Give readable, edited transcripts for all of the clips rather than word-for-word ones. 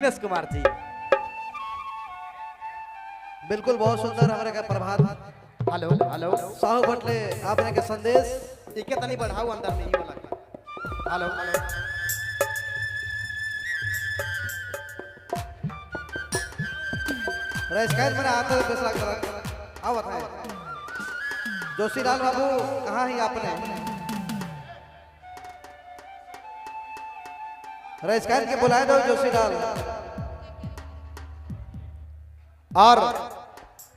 इग्नेश कुमार जी। बिल्कुल बहुत सुंदर हमारे का प्रभात। हेलो हेलो साहू भटले आपने के संदेश इके तनी बढ़ाओ अंदर में ई वाला। हेलो शिकायत मैंने आते हुए फैसला करा। आओ बताए जोशीलाल बाबू कहाँ ही आपने शिकायत के बुलाए दो जोशीलाल। और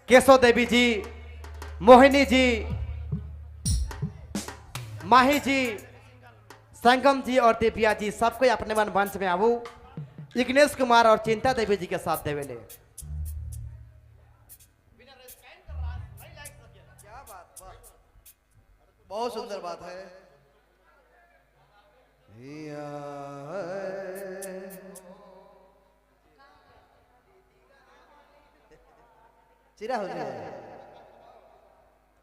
केशव देवी जी, मोहिनी जी, माही जी, संगम जी और दिव्या जी सबको अपने मन मंच में आवू इग्नेश कुमार और चिंता देवी जी के साथ देवेले। बहुत सुंदर बात है। चिरा होली है,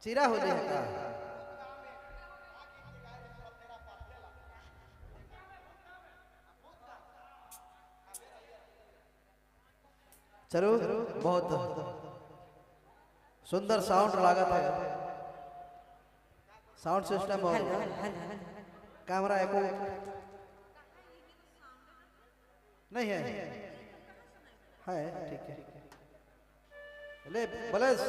चिरा होली है का चलो बहुत सुंदर साउंड लागत है। साउंड सिस्टम और कैमरा एको नहीं है, है ठीक है। ले बलेस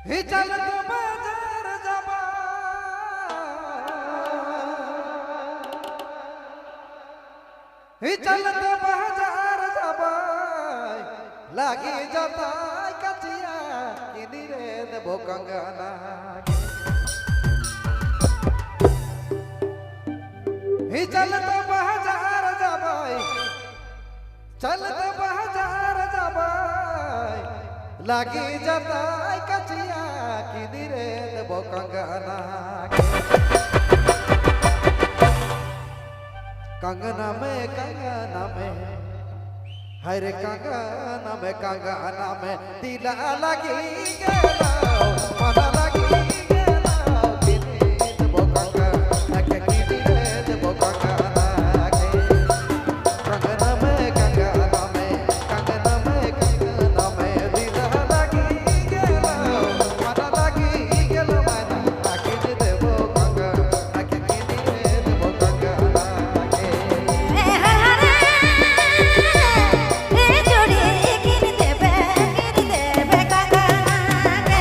ही चल तो बाजार जाबा ही चल तो बाजार जाबा लागी जाता कचिया कि निरे देबो कंगना ही चल तो बाजार जाबा चल तो बाजार जाबा लागी जाता कचिया कि निरे देबो कंगना कंगना में हरे कंगना में दिला लगी गेला मन लगी गेला कि निरे देबो कंगना के कि निरे देबो कंगना के कंगना में दिला लगी गेला मन लगी गेला मन कि देबो कंगना के कि निरे देबो कंगना के जोड़ी गिर देबे कंगना के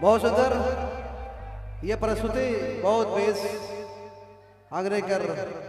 बहुत सुंदर ये प्रस्तुति बहुत बेस आग्रह कर